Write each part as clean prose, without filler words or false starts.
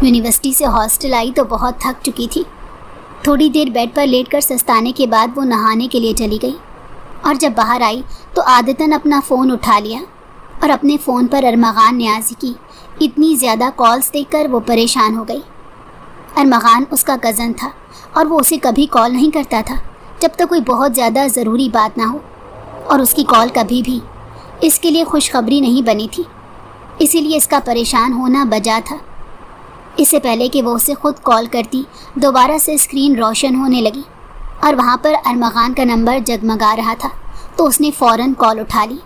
University سے hostel آئی تو بہت تھک چکی تھی۔ تھوڑی دیر بیڈ پر لیٹ کر سستانے کے بعد وہ نہانے کے لیے چلی گئی، اور جب باہر آئی تو عادتاً اپنا فون اٹھا لیا اور اپنے فون پر ارمغان نیازی کی اتنی زیادہ کالز دیکھ کر وہ پریشان ہو گئی۔ ارمغان اس کا کزن تھا اور وہ اسے کبھی کال نہیں کرتا تھا جب تک کوئی بہت زیادہ ضروری بات نہ ہو، اور اس کی کال کبھی بھی اس کے لیے خوشخبری نہیں بنی تھی، اسی لیے اس کا پریشان ہونا بجا تھا۔ اس سے پہلے کہ وہ اسے خود کال کرتی، دوبارہ سے اسکرین روشن ہونے لگی اور وہاں پر ارمغان کا نمبر جگمگا رہا تھا، تو اس نے فوراً کال اٹھا لی۔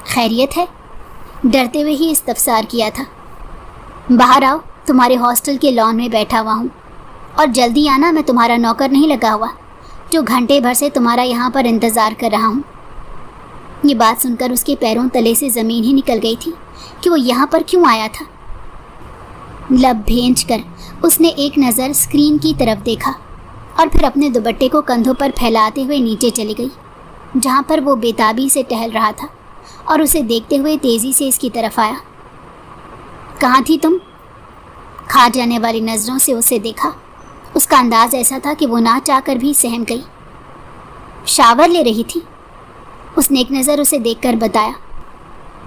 خیریت ہے؟ ڈرتے ہوئے ہی استفسار کیا تھا۔ باہر آؤ، تمہارے ہاسٹل کے لان میں بیٹھا ہوا ہوں، اور جلدی آنا، میں تمہارا نوکر نہیں لگا ہوا جو گھنٹے بھر سے تمہارا یہاں پر انتظار کر رہا ہوں۔ یہ بات سن کر اس کے پیروں تلے سے زمین ہی نکل گئی تھی کہ وہ یہاں پر کیوں آیا تھا۔ لب بھینچ کر اس نے ایک نظر اسکرین کی طرف دیکھا اور پھر اپنے دوپٹے کو کندھوں پر پھیلاتے ہوئے نیچے چلی گئی، جہاں پر وہ بےتابی سے ٹہل رہا تھا، اور اسے دیکھتے ہوئے تیزی سے اس کی طرف آیا۔ کہاں تھی تم؟ کھا جانے والی نظروں سے اسے دیکھا۔ اس کا انداز ایسا تھا کہ وہ نہ چاہ کر بھی سہم گئی۔ شاور لے رہی تھی، اس نے ایک نظر اسے دیکھ کر بتایا،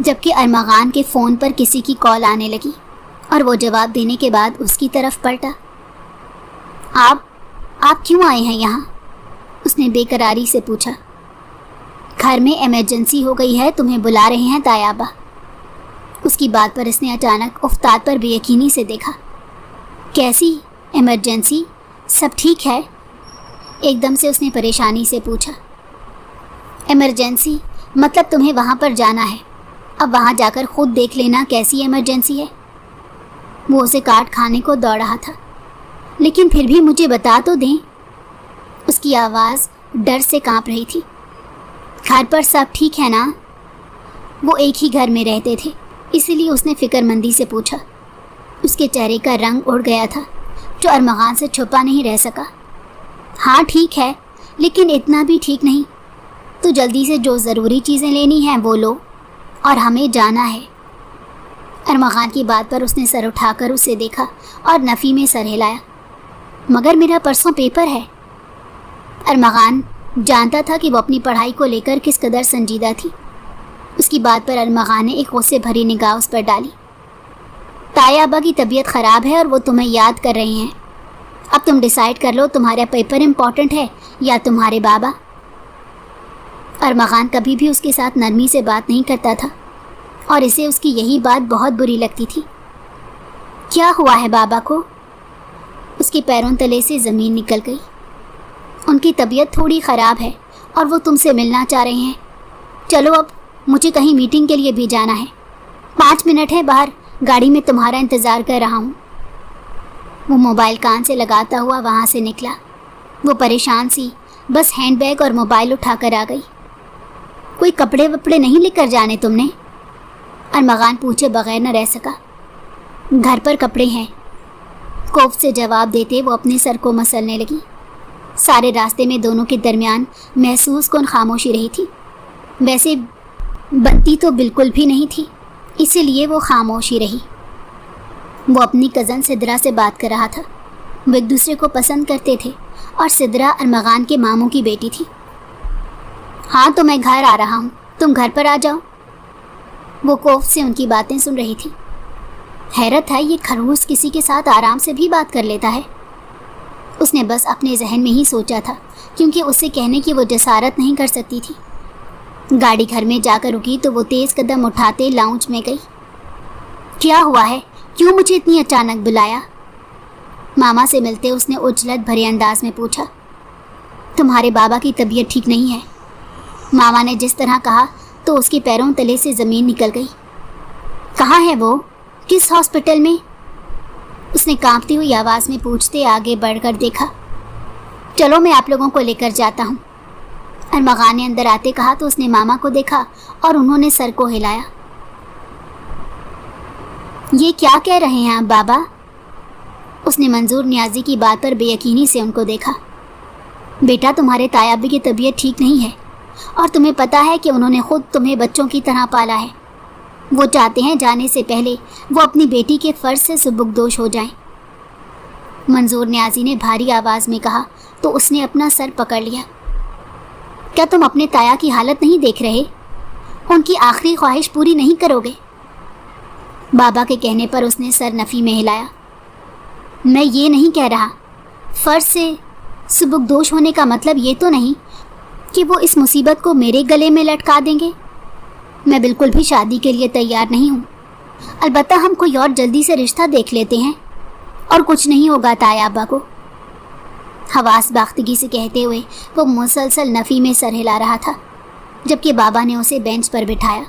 جبکہ ارمغان کے فون پر کسی کی کال آنے لگی اور وہ جواب دینے کے بعد اس کی طرف پلٹا۔ آپ کیوں آئے ہیں یہاں؟ اس نے بے قراری سے پوچھا۔ گھر میں ایمرجنسی ہو گئی ہے، تمہیں بلا رہے ہیں تایابہ۔ اس کی بات پر اس نے اچانک افتاد پر بے یقینی سے دیکھا۔ کیسی ایمرجنسی؟ سب ٹھیک ہے؟ ایک دم سے اس نے پریشانی سے پوچھا۔ ایمرجنسی مطلب تمہیں وہاں پر جانا ہے، اب وہاں جا کر خود دیکھ لینا کیسی ایمرجنسی ہے۔ وہ اسے کاٹ کھانے کو دوڑ رہا تھا۔ لیکن پھر بھی مجھے بتا تو دیں۔ اس کی آواز ڈر سے کانپ رہی تھی۔ گھر پر سب ٹھیک ہے نا؟ وہ ایک ہی گھر میں رہتے تھے، اسی لیے اس نے فکر مندی سے پوچھا۔ اس کے چہرے کا رنگ اڑ گیا تھا جو ارمغان سے چھپا نہیں رہ سکا۔ ہاں ٹھیک ہے، لیکن اتنا بھی ٹھیک نہیں۔ تو جلدی سے جو ضروری چیزیں لینی ہیں وہ لو، اور ہمیں جانا ہے۔ ارمغان کی بات پر اس نے سر اٹھا کر اسے دیکھا اور نفی میں سر ہلایا۔ مگر میرا پرسوں پیپر ہے۔ ارمغان جانتا تھا کہ وہ اپنی پڑھائی کو لے کر کس قدر سنجیدہ تھی۔ اس کی بات پر ارمغان نے ایک غصے بھری نگاہ اس پر ڈالی۔ تایابہ کی طبیعت خراب ہے اور وہ تمہیں یاد کر رہے ہیں۔ اب تم ڈیسائیڈ کر لو، تمہارا پیپر امپورٹنٹ ہے یا تمہارے بابا۔ ارمغان کبھی بھی اس کے ساتھ نرمی سے بات نہیں کرتا تھا، اور اسے اس کی یہی بات بہت بری لگتی تھی۔ کیا ہوا ہے بابا کو؟ اس کے پیروں تلے سے زمین نکل گئی۔ ان کی طبیعت تھوڑی خراب ہے اور وہ تم سے ملنا چاہ رہے ہیں۔ چلو اب، مجھے کہیں میٹنگ کے لیے بھی جانا ہے۔ 5 منٹ ہے باہر، گاڑی میں تمہارا انتظار کر رہا ہوں۔ وہ موبائل کان سے لگاتا ہوا وہاں سے نکلا۔ وہ پریشان سی بس ہینڈ بیگ اور موبائل اٹھا کر آ گئی۔ کوئی کپڑے وپڑے نہیں لے کر جانے تم نے؟ ارمغان پوچھے بغیر نہ رہ سکا۔ گھر پر کپڑے ہیں، کوف سے جواب دیتے وہ اپنے سر کو مسلنے لگی۔ سارے راستے میں دونوں کے درمیان محسوس کن خاموشی رہی تھی۔ ویسے بنتی تو بالکل بھی نہیں تھی، اسی لیے وہ خاموشی رہی۔ وہ اپنی کزن سدرا سے بات کر رہا تھا۔ وہ ایک دوسرے کو پسند کرتے تھے، اور سدرا ارمغان کے ماموں کی بیٹی تھی۔ ہاں تو میں گھر آ رہا ہوں، تم گھر پر آ جاؤ۔ وہ کوف سے ان کی باتیں سن رہی تھی۔ حیرت ہے، یہ خرگوش کسی کے ساتھ آرام سے بھی بات کر لیتا ہے۔ اس نے بس اپنے ذہن میں ہی سوچا تھا، کیونکہ اسے کہنے کی وہ جسارت نہیں کر سکتی تھی۔ گاڑی گھر میں جا کر رکی تو وہ تیز قدم اٹھاتے لاؤنج میں گئی۔ کیا ہوا ہے؟ کیوں مجھے اتنی اچانک بلایا؟ ماما سے ملتے اس نے اجلت بھرے انداز میں پوچھا۔ تمہارے بابا کی طبیعت ٹھیک نہیں ہے۔ ماما نے جس طرح کہا تو اس کے پیروں تلے سے زمین نکل گئی۔ کہاں ہے وہ؟ کس ہاسپٹل میں؟ اس نے کانپتی ہوئی آواز میں پوچھتے آگے بڑھ کر دیکھا۔ چلو میں آپ لوگوں کو لے کر جاتا ہوں۔ ارمغان نے اندر آتے کہا تو اس نے ماما کو دیکھا اور انہوں نے سر کو ہلایا۔ یہ کیا کہہ رہے ہیں آپ بابا؟ اس نے منظور نیازی کی بات پر بے یقینی سے ان کو دیکھا۔ بیٹا، تمہارے تایابی کی طبیعت ٹھیک نہیں ہے، اور تمہیں پتہ ہے کہ انہوں نے خود تمہیں بچوں کی طرح پالا ہے۔ وہ چاہتے ہیں جانے سے پہلے وہ اپنی بیٹی کے فرض سے سبکدوش ہو جائیں۔ منظور نیازی نے بھاری آواز میں کہا تو اس نے اپنا سر پکڑ لیا۔ کیا تم اپنے تایا کی حالت نہیں دیکھ رہے؟ ان کی آخری خواہش پوری نہیں کرو گے؟ بابا کے کہنے پر اس نے سر نفی میں ہلایا۔ میں یہ نہیں کہہ رہا۔ فرض سے سبکدوش ہونے کا مطلب یہ تو نہیں کہ وہ اس مصیبت کو میرے گلے میں لٹکا دیں گے۔ میں بالکل بھی شادی کے لیے تیار نہیں ہوں۔ البتہ ہم کوئی اور جلدی سے رشتہ دیکھ لیتے ہیں اور کچھ نہیں ہوگا تایا ابا کو۔ حواس باختگی سے کہتے ہوئے وہ مسلسل نفی میں سر ہلا رہا تھا، جبکہ بابا نے اسے بینچ پر بٹھایا۔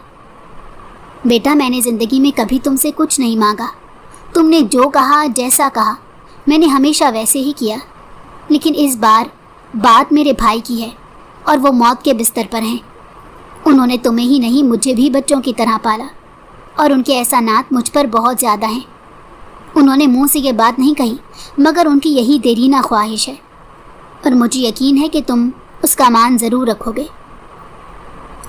بیٹا، میں نے زندگی میں کبھی تم سے کچھ نہیں مانگا۔ تم نے جو کہا، جیسا کہا، میں نے ہمیشہ ویسے ہی کیا۔ لیکن اس بار بات میرے بھائی کی ہے اور وہ موت کے بستر پر ہیں۔ انہوں نے تمہیں ہی نہیں مجھے بھی بچوں کی طرح پالا، اور ان کے احسانات مجھ پر بہت زیادہ ہیں۔ انہوں نے منہ سے یہ بات نہیں کہی، مگر ان کی یہی دیرینہ خواہش ہے، اور مجھے یقین ہے کہ تم اس کا مان ضرور رکھو گے۔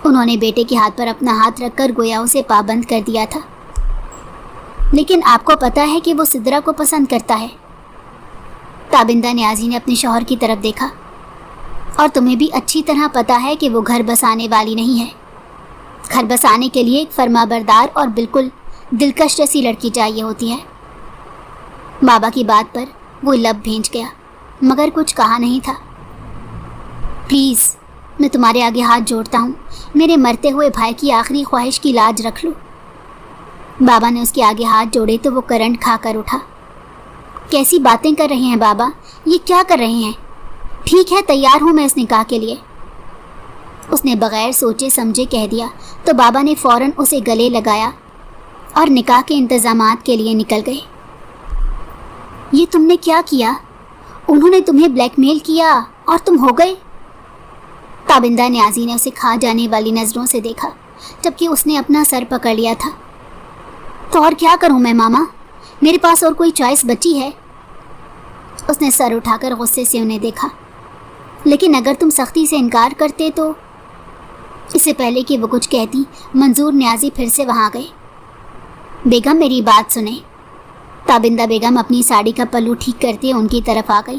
انہوں نے بیٹے کے ہاتھ پر اپنا ہاتھ رکھ کر گویا اسے پابند کر دیا تھا۔ لیکن آپ کو پتہ ہے کہ وہ سدرا کو پسند کرتا ہے۔ تابندہ نیازی نے اپنے شوہر کی طرف دیکھا۔ اور تمہیں بھی اچھی طرح پتہ ہے کہ وہ گھر بسانے والی نہیں ہے۔ گھر بسانے کے لیے ایک فرما بردار اور بالکل دلکش جیسی لڑکی چاہیے ہوتی ہے۔ بابا کی بات پر وہ لب بھینچ گیا، مگر کچھ کہا نہیں تھا۔ پلیز، میں تمہارے آگے ہاتھ جوڑتا ہوں، میرے مرتے ہوئے بھائی کی آخری خواہش کی لاج رکھ لو۔ بابا نے اس کے آگے ہاتھ جوڑے تو وہ کرنٹ کھا کر اٹھا۔ کیسی باتیں کر رہے ہیں بابا؟ یہ کیا کر رہے ہیں؟ ٹھیک ہے، تیار ہوں میں اس نکاح کے لیے۔ اس نے بغیر سوچے سمجھے کہہ دیا تو بابا نے فوراً اسے گلے لگایا اور نکاح کے انتظامات کے لیے نکل گئے۔ یہ تم نے کیا کیا؟ انہوں نے تمہیں بلیک میل کیا اور تم ہو گئے؟ تابندہ نیازی نے اسے کھا جانے والی نظروں سے دیکھا، جبکہ اس نے اپنا سر پکڑ لیا تھا۔ تو اور کیا کروں میں ماما؟ میرے پاس اور کوئی چوائس بچی ہے؟ اس نے سر اٹھا کر غصے سے انہیں دیکھا۔ لیکن اگر تم سختی سے انکار کرتے تو… اس سے پہلے کہ وہ کچھ کہتی، منظور نیازی پھر سے وہاں گئے۔ بیگم، میری بات سنیں۔ تابندہ بیگم اپنی ساڑی کا پلو ٹھیک کرتے ان کی طرف آ گئی۔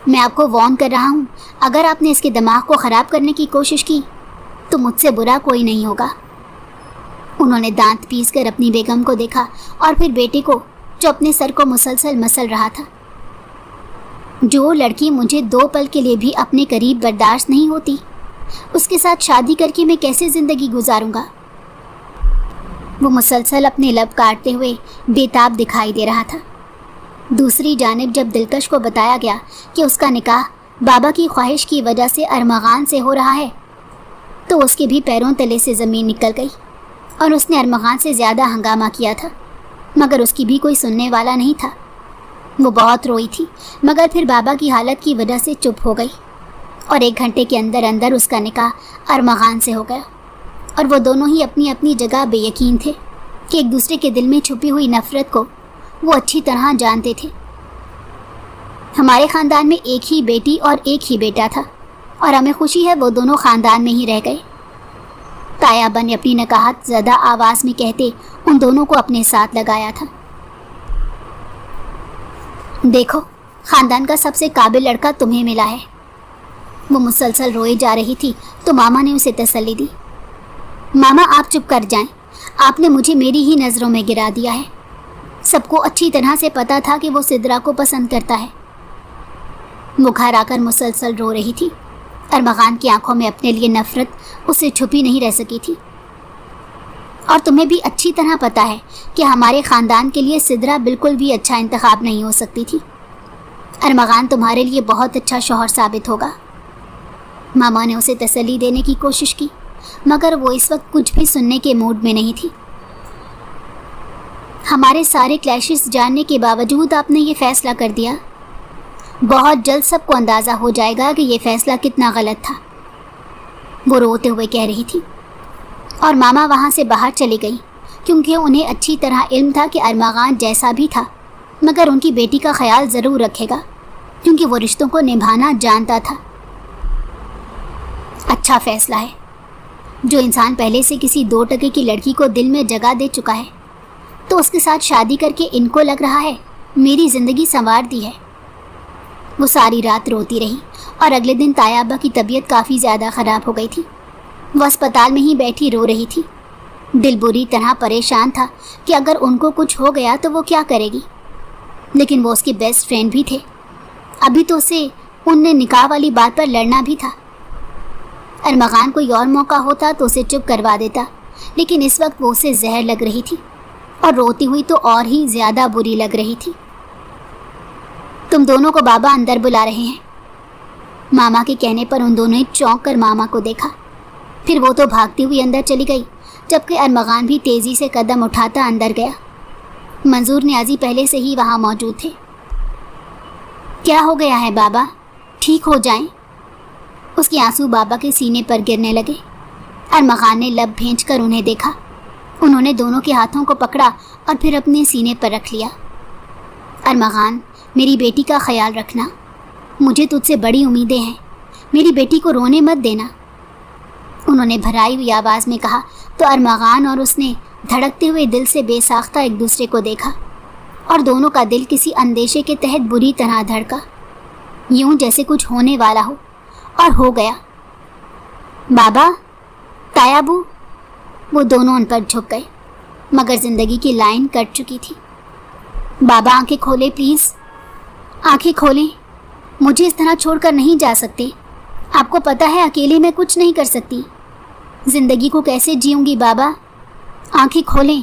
میں آپ کو وارن کر رہا ہوں، اگر آپ نے اس کے دماغ کو خراب کرنے کی کوشش کی تو مجھ سے برا کوئی نہیں ہوگا۔ انہوں نے دانت پیس کر اپنی بیگم کو دیکھا اور پھر بیٹے کو، جو اپنے سر کو مسلسل مسل رہا تھا۔ جو لڑکی مجھے 2 پل کے لیے بھی اپنے قریب برداشت نہیں ہوتی، اس کے ساتھ شادی کر کے میں کیسے زندگی گزاروں گا؟ وہ مسلسل اپنے لب کاٹتے ہوئے بے تاب دکھائی دے رہا تھا۔ دوسری جانب جب دلکش کو بتایا گیا کہ اس کا نکاح بابا کی خواہش کی وجہ سے ارمغان سے ہو رہا ہے تو اس کے بھی پیروں تلے سے زمین نکل گئی، اور اس نے ارمغان سے زیادہ ہنگامہ کیا تھا، مگر اس کی بھی کوئی سننے والا نہیں تھا۔ وہ بہت روئی تھی، مگر پھر بابا کی حالت کی وجہ سے چپ ہو گئی، اور 1 گھنٹے کے اندر اندر اس کا نکاح ارمغان سے ہو گیا، اور وہ دونوں ہی اپنی اپنی جگہ بے یقین تھے کہ ایک دوسرے کے دل میں چھپی ہوئی نفرت کو وہ اچھی طرح جانتے تھے۔ ہمارے خاندان میں ایک ہی بیٹی اور ایک ہی بیٹا تھا، اور ہمیں خوشی ہے وہ دونوں خاندان میں ہی رہ گئے، تایا ابا نے اپنی نکاحت زدہ آواز میں کہتے ان دونوں کو اپنے ساتھ لگایا تھا۔ دیکھو، خاندان کا سب سے قابل لڑکا تمہیں ملا ہے۔ وہ مسلسل روئے جا رہی تھی تو ماما نے اسے تسلی دی۔ ماما، آپ چپ کر جائیں، آپ نے مجھے میری ہی نظروں میں گرا دیا ہے۔ سب کو اچھی طرح سے پتا تھا کہ وہ سدرا کو پسند کرتا ہے۔ وہ گھر آ کر مسلسل رو رہی تھی۔ ارمغان کی آنکھوں میں اپنے لیے نفرت اس سے چھپی نہیں رہ سکی تھی۔ اور تمہیں بھی اچھی طرح پتا ہے کہ ہمارے خاندان کے لیے سدرا بالکل بھی اچھا انتخاب نہیں ہو سکتی تھی۔ ارمغان تمہارے لیے بہت اچھا شوہر ثابت ہوگا۔ ماما نے اسے تسلی دینے کی کوشش کی، مگر وہ اس وقت کچھ بھی سننے کے موڈ میں نہیں تھی۔ ہمارے سارے کلیشز جاننے کے باوجود آپ نے یہ فیصلہ کر دیا۔ بہت جلد سب کو اندازہ ہو جائے گا کہ یہ فیصلہ کتنا غلط تھا، وہ روتے ہوئے کہہ رہی تھی۔ اور ماما وہاں سے باہر چلی گئی، کیونکہ انہیں اچھی طرح علم تھا کہ ارمغان جیسا بھی تھا مگر ان کی بیٹی کا خیال ضرور رکھے گا، کیونکہ وہ رشتوں کو نبھانا جانتا تھا۔ اچھا فیصلہ ہے، جو انسان پہلے سے کسی 2 ٹکے کی لڑکی کو دل میں جگہ دے چکا ہے تو اس کے ساتھ شادی کر کے ان کو لگ رہا ہے میری زندگی سنوار دی ہے۔ وہ ساری رات روتی رہی اور اگلے دن تایا ابا کی طبیعت کافی زیادہ خراب ہو گئی تھی۔ وہ اسپتال میں ہی بیٹھی رو رہی تھی۔ دل بری طرح پریشان تھا کہ اگر ان کو کچھ ہو گیا تو وہ کیا کرے گی، لیکن وہ اس کے بیسٹ فرینڈ بھی تھے۔ ابھی تو اسے ان نے نکاح والی بات پر لڑنا بھی تھا۔ ارمغان کوئی اور موقع ہوتا تو اسے چپ کروا دیتا، لیکن اس وقت وہ اسے زہر لگ رہی تھی اور روتی ہوئی تو اور ہی زیادہ بری لگ رہی تھی۔ تم دونوں کو بابا اندر بلا رہے ہیں۔ ماما کے کہنے پر ان دونوں نے چونک کر ماما کو دیکھا، پھر وہ تو بھاگتی ہوئی اندر چلی گئی، جبکہ ارمغان بھی تیزی سے قدم اٹھاتا اندر گیا۔ منظور نیازی پہلے سے ہی وہاں موجود تھے۔ کیا ہو گیا ہے بابا؟ ٹھیک ہو جائیں۔ اس کے آنسو بابا کے سینے پر گرنے لگے۔ ارمغان نے لب بھینچ کر انہیں دیکھا۔ انہوں نے دونوں کے ہاتھوں کو پکڑا اور پھر اپنے سینے پر رکھ لیا۔ ارمغان، میری بیٹی کا خیال رکھنا، مجھے تجھ سے بڑی امیدیں ہیں، میری بیٹی کو رونے مت دینا، انہوں نے بھرائی ہوئی آواز میں کہا تو ارمغان اور اس نے دھڑکتے ہوئے دل سے بے ساختہ ایک دوسرے کو دیکھا اور دونوں کا دل کسی اندیشے کے تحت بری طرح دھڑکا، یوں جیسے کچھ ہونے والا ہو، اور ہو گیا۔ بابا، تایابو، وہ دونوں ان پر جھک گئے، مگر زندگی کی لائن کٹ چکی تھی۔ بابا آنکھیں کھولے پلیز، آنکھیں کھولیں، مجھے اس طرح چھوڑ کر نہیں جا سکتے، آپ کو پتہ ہے اکیلے میں کچھ نہیں کر سکتی، زندگی کو کیسے جیوں گی بابا، آنکھیں کھولیں۔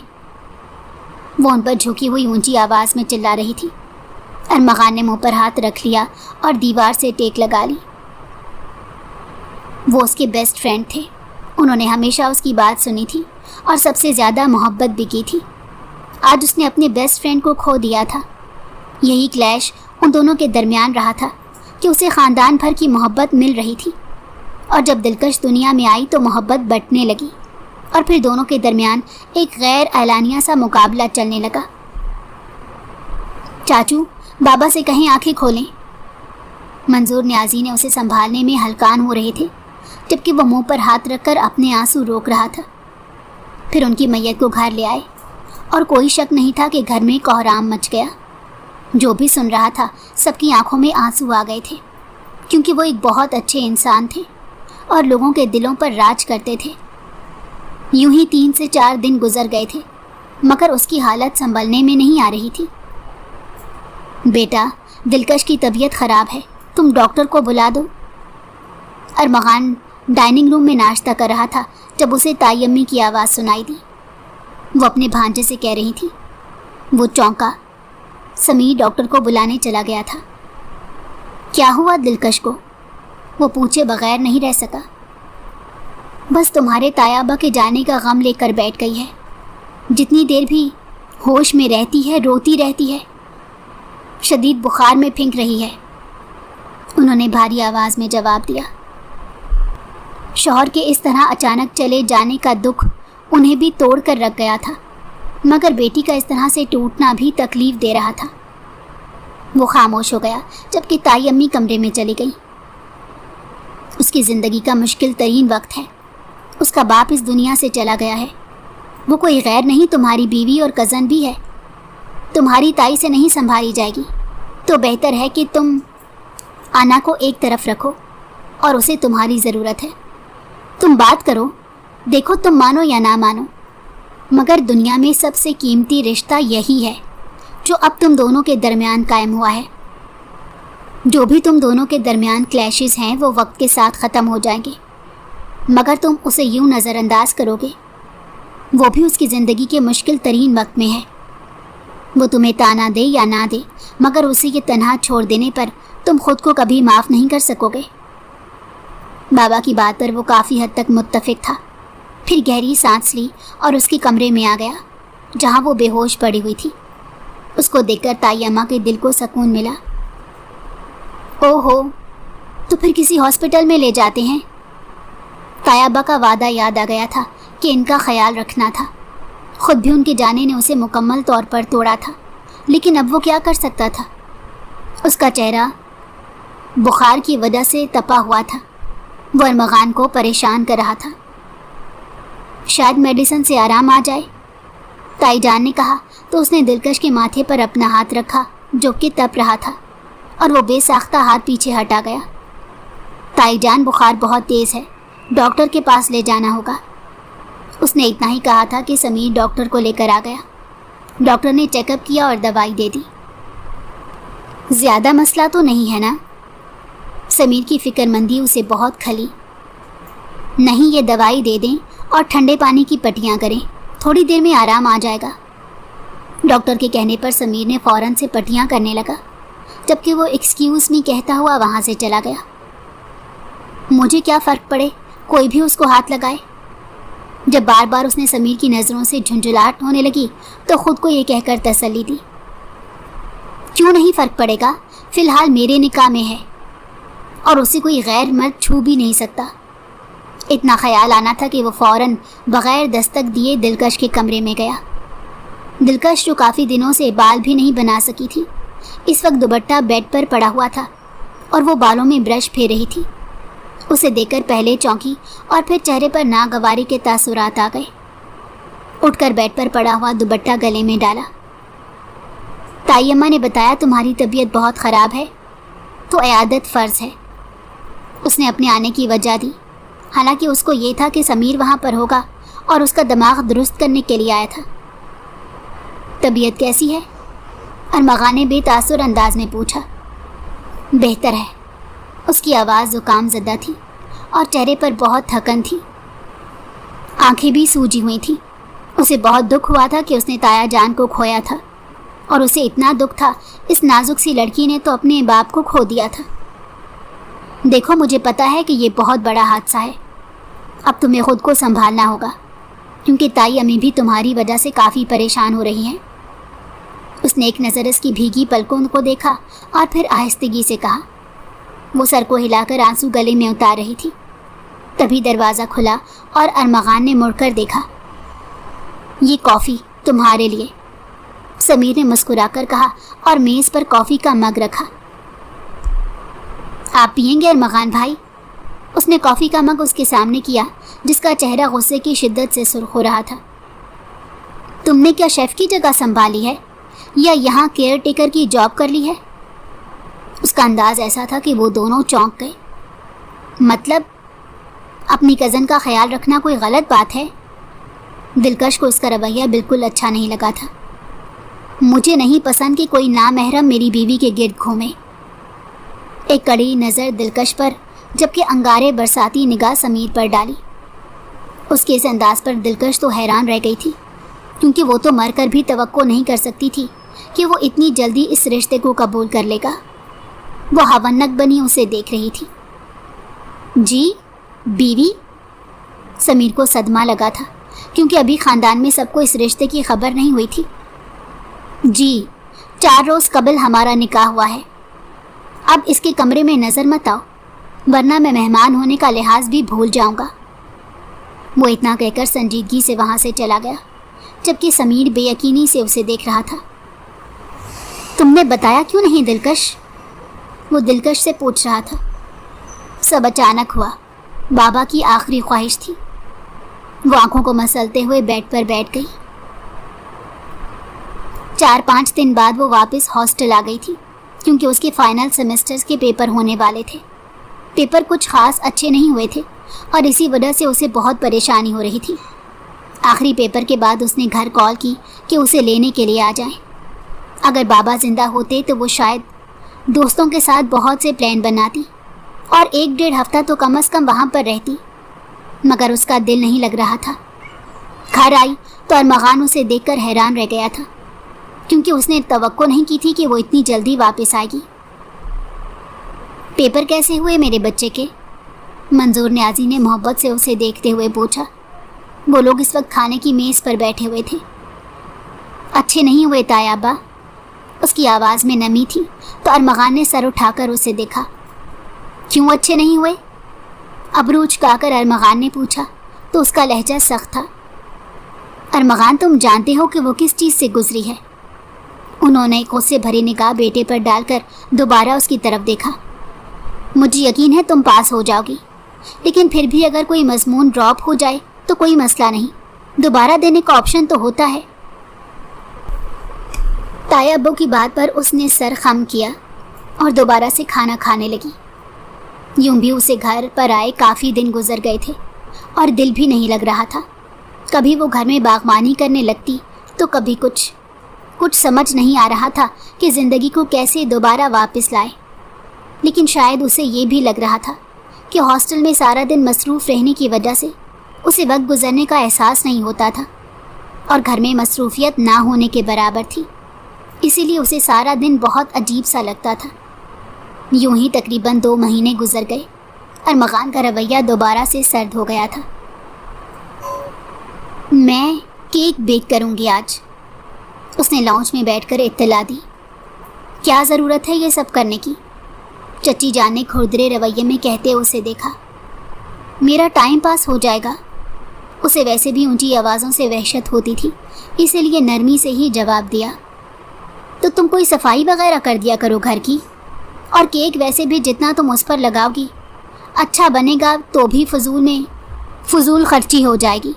وہ ان پر جھکی ہوئی اونچی آواز میں چلا رہی تھی۔ ارمغان نے منہ پر ہاتھ رکھ لیا اور دیوار سے ٹیک لگا لی۔ وہ اس کے بیسٹ فرینڈ تھے، انہوں نے ہمیشہ اس کی بات سنی تھی اور سب سے زیادہ محبت بھی کی تھی۔ آج اس نے اپنے بیسٹ فرینڈ کو کھو دیا تھا۔ یہی کلیش ان دونوں کے درمیان رہا تھا کہ اسے خاندان بھر کی محبت مل رہی تھی، اور جب دلکش دنیا میں آئی تو محبت بٹنے لگی اور پھر دونوں کے درمیان ایک غیر اعلانیہ سا مقابلہ چلنے لگا۔ چاچو، بابا سے کہیں آنکھیں کھولیں۔ منظور نیازی نے اسے سنبھالنے میں ہلکان ہو رہے تھے، جبکہ وہ منہ پر ہاتھ رکھ کر اپنے آنسو روک رہا تھا۔ پھر ان کی میت کو گھر لے آئے اور کوئی شک نہیں تھا کہ گھر میں کوہرام مچ گیا۔ جو بھی سن رہا تھا سب کی آنکھوں میں آنسو آ گئے تھے، کیونکہ وہ ایک بہت اچھے انسان تھے اور لوگوں کے دلوں پر راج کرتے تھے۔ یوں ہی 3 سے 4 دن گزر گئے تھے، مگر اس کی حالت سنبھلنے میں نہیں آ رہی تھی۔ بیٹا، دلکش کی طبیعت خراب ہے، تم ڈاکٹر کو بلا دو۔ ارمغان ڈائننگ روم میں ناشتہ کر رہا تھا جب اسے تائی امی کی آواز سنائی دی۔ وہ اپنے بھانجے سے کہہ رہی تھی۔ وہ چونکا۔ سمیر ڈاکٹر کو بلانے چلا گیا تھا۔ کیا ہوا دلکش کو؟ وہ پوچھے بغیر نہیں رہ سکا۔ بس تمہارے تایابا کے جانے کا غم لے کر بیٹھ گئی ہے، جتنی دیر بھی ہوش میں رہتی ہے روتی رہتی ہے، شدید بخار میں پھینک رہی ہے، انہوں نے بھاری آواز میں جواب دیا۔ شوہر کے اس طرح اچانک چلے جانے کا دکھ انہیں بھی توڑ کر رکھ گیا تھا، مگر بیٹی کا اس طرح سے ٹوٹنا بھی تکلیف دے رہا تھا۔ وہ خاموش ہو گیا جبکہ تائی امی کمرے میں چلی گئی۔ اس کی زندگی کا مشکل ترین وقت ہے، اس کا باپ اس دنیا سے چلا گیا ہے، وہ کوئی غیر نہیں، تمہاری بیوی اور کزن بھی ہے، تمہاری تائی سے نہیں سنبھالی جائے گی، تو بہتر ہے کہ تم آنا کو ایک طرف رکھو، اور اسے تمہاری ضرورت ہے۔ تم بات کرو، دیکھو تم مانو یا نہ مانو، مگر دنیا میں سب سے قیمتی رشتہ یہی ہے جو اب تم دونوں کے درمیان قائم ہوا ہے۔ جو بھی تم دونوں کے درمیان کلیشز ہیں وہ وقت کے ساتھ ختم ہو جائیں گے، مگر تم اسے یوں نظر انداز کرو گے، وہ بھی اس کی زندگی کے مشکل ترین وقت میں ہے۔ وہ تمہیں تانا دے یا نہ دے، مگر اسے یہ تنہا چھوڑ دینے پر تم خود کو کبھی معاف نہیں کر سکو گے۔ بابا کی بات پر وہ کافی حد تک متفق تھا، پھر گہری سانس لی اور اس کے کمرے میں آ گیا جہاں وہ بے ہوش پڑی ہوئی تھی۔ اس کو دیکھ کر تائی اماں کے دل کو سکون ملا۔ او ہو، تو پھر کسی ہاسپٹل میں لے جاتے ہیں۔ تایابا کا وعدہ یاد آ گیا تھا کہ ان کا خیال رکھنا تھا، خود بھی ان کے جانے نے اسے مکمل طور پر توڑا تھا، لیکن اب وہ کیا کر سکتا تھا؟ اس کا چہرہ بخار کی وجہ سے تپا ہوا تھا، وہ ارمغان کو پریشان کر رہا تھا۔ शायद मेडिसिन से आराम आ जाए। ताई जान ने कहा तो उसने दिलकश के माथे पर अपना हाथ रखा जो कि तप रहा था, और वो बेसाख्ता हाथ पीछे हटा गया। ताई जान, बुखार बहुत तेज़ है, डॉक्टर के पास ले जाना होगा। उसने इतना ही कहा था कि समीर डॉक्टर को लेकर आ गया। डॉक्टर ने चेकअप किया और दवाई दे दी। ज़्यादा मसला तो नहीं है ना? समीर की फिक्रमंदी उसे बहुत खली। नहीं, ये दवाई दे दें और ठंडे पानी की पट्टियाँ करें, थोड़ी देर में आराम आ जाएगा। डॉक्टर के कहने पर समीर ने फ़ौरन से पट्टियाँ करने लगा, जबकि वो एक्सक्यूज़ मी कहता हुआ वहाँ से चला गया। मुझे क्या फ़र्क पड़े, कोई भी उसको हाथ लगाए। जब बार बार उसने समीर की नज़रों से झुंझुलाहट होने लगी तो ख़ुद को ये कहकर तसल्ली दी, क्यों नहीं फ़र्क पड़ेगा, फ़िलहाल मेरे निकाह में है और उसे कोई गैर मर्द छू भी नहीं सकता। इतना ख्याल आना था कि वो फ़ौरन बग़ैर दस्तक दिए दिलकश के कमरे में गया। दिलकश, जो काफ़ी दिनों से बाल भी नहीं बना सकी थी, इस वक्त दुपट्टा बेड पर पड़ा हुआ था और वो बालों में ब्रश फेर रही थी। उसे देखकर पहले चौंकी और फिर चेहरे पर नागवारी के तासुरात आ गए। उठकर बेड पर पड़ा हुआ दुपट्टा गले में डाला। ताई अम्मा ने बताया तुम्हारी तबीयत बहुत ख़राब है, तो इयादत फ़र्ज़ है। उसने अपने आने की वजह दी, हालांकि उसको ये था कि समीर वहाँ पर होगा और उसका दिमाग दुरुस्त करने के लिए आया था। तबीयत कैसी है? अरमग़ान ने बेतासुर अंदाज में पूछा। बेहतर है। उसकी आवाज़ ज़ुकाम ज़दा थी और चेहरे पर बहुत थकन थी, आंखें भी सूजी हुई थी। उसे बहुत दुख हुआ था कि उसने ताया जान को खोया था, और उसे इतना दुख था इस नाजुक सी लड़की ने तो अपने बाप को खो दिया था। देखो, मुझे पता है कि ये बहुत बड़ा हादसा है, अब तुम्हें ख़ुद को संभालना होगा, क्योंकि ताई अम्मी भी तुम्हारी वजह से काफ़ी परेशान हो रही हैं। उसने एक नज़र इसकी भीगी पलकों को देखा और फिर आहिस्तगी से कहा। वो सर को हिलाकर आंसू गले में उतार रही थी। तभी दरवाज़ा खुला और अरमग़ान ने मुड़कर देखा। ये कॉफ़ी तुम्हारे लिए, समीर ने मुस्कुराकर कहा और मेज़ पर कॉफ़ी का मग रखा। आप पियेंगे अरमग़ान भाई? उसने कॉफ़ी का मग उसके सामने किया, जिसका चेहरा गुस्से की शिद्दत से सुर्ख हो रहा था। तुमने क्या शेफ़ की जगह संभाली है या यहाँ केयर टेकर की जॉब कर ली है? उसका अंदाज़ ऐसा था कि वो दोनों चौंक गए। मतलब, अपनी कज़न का ख्याल रखना कोई गलत बात है? दिलकश को उसका रवैया बिल्कुल अच्छा नहीं लगा था। मुझे नहीं पसंद कि कोई नामहरम मेरी बीवी के गिर्द घूमे। एक कड़ी नज़र दिलकश पर, जबकि अंगारे बरसाती निगाह समीर पर डाली। उसके इस अंदाज पर दिलकश तो हैरान रह गई थी, क्योंकि वो तो मर कर भी तवक्को नहीं कर सकती थी कि वो इतनी जल्दी इस रिश्ते को कबूल कर लेगा। वो हवन्नक बनी उसे देख रही थी। जी, बीवी? समीर को सदमा लगा था, क्योंकि अभी ख़ानदान में सबको इस रिश्ते की खबर नहीं हुई थी। जी, 4 रोज़ कबल हमारा निकाह हुआ है। अब इसके कमरे में नज़र मत आओ, वरना मैं मेहमान होने का लिहाज भी भूल जाऊंगा। वो इतना कहकर संजीदगी से वहाँ से चला गया, जबकि समीर बेयकीनी से उसे देख रहा था। तुमने बताया क्यों नहीं दिलकश? वो दिलकश से पूछ रहा था। सब अचानक हुआ, बाबा की आखिरी ख्वाहिश थी। वो आंखों को मसलते हुए बेड पर बैठ गई। 4-5 दिन बाद वो वापस हॉस्टल आ गई थी, क्योंकि उसके फाइनल सेमेस्टर्स के पेपर होने वाले थे। पेपर कुछ ख़ास अच्छे नहीं हुए थे और इसी वजह से उसे बहुत परेशानी हो रही थी। आखिरी पेपर के बाद उसने घर कॉल की कि उसे लेने के लिए आ जाएं। अगर बाबा ज़िंदा होते तो वो शायद दोस्तों के साथ बहुत से प्लान बनाती और 1-1.5 हफ्ता तो कम से कम वहाँ पर रहती, मगर उसका दिल नहीं लग रहा था। घर आई तो अरमग़ान उसे देखकर हैरान रह गया था, क्योंकि उसने तवक्को नहीं की थी कि वो इतनी जल्दी वापस आएगी। पेपर कैसे हुए मेरे बच्चे के? मंजूर न्याजी ने मोहब्बत से उसे देखते हुए पूछा। वो लोग इस वक्त खाने की मेज़ पर बैठे हुए थे। अच्छे नहीं हुए तायाबा। उसकी आवाज़ में नमी थी, तो अरमग़ान ने सर उठाकर उसे देखा। क्यों अच्छे नहीं हुए? अबरू उचकाकर अरमग़ान ने पूछा, तो उसका लहजा सख्त था। अरमग़ान, तुम जानते हो कि वो किस चीज़ से गुजरी है? उन्होंने गुस्से भरी निगाह बेटे पर डालकर दोबारा उसकी तरफ देखा। मुझे यकीन है तुम पास हो जाओगी, लेकिन फिर भी अगर कोई मज़मून ड्रॉप हो जाए तो कोई मसला नहीं, दोबारा देने का ऑप्शन तो होता है। ताया अब्बू की बात पर उसने सर खम किया और दोबारा से खाना खाने लगी। यूं भी उसे घर पर आए काफ़ी दिन गुजर गए थे और दिल भी नहीं लग रहा था। कभी वो घर में बागबानी करने लगती तो कभी कुछ समझ नहीं आ रहा था कि ज़िंदगी को कैसे दोबारा वापस लाए। लेकिन शायद उसे ये भी लग रहा था कि हॉस्टल में सारा दिन मसरूफ़ रहने की वजह से उसे वक्त गुजरने का एहसास नहीं होता था और घर में मसरूफियत ना होने के बराबर थी। इसीलिए उसे सारा दिन बहुत अजीब सा लगता था। यूं ही तकरीबन 2 महीने गुजर गए। अरमगान का रवैया दोबारा से सर्द हो गया था। मैं केक बेक करूंगी आज, उसने लाउंज में बैठकर इत्तला दी। क्या ज़रूरत है ये सब करने की? चची जान ने खुरदरे रवैये में कहते उसे देखा। मेरा टाइम पास हो जाएगा। उसे वैसे भी ऊंची आवाज़ों से वहशत होती थी, इसीलिए नरमी से ही जवाब दिया। तो तुम कोई सफाई वगैरह कर दिया करो घर की, और केक वैसे भी जितना तुम उस पर लगाओगी अच्छा बनेगा तो भी फजूल खर्ची हो जाएगी,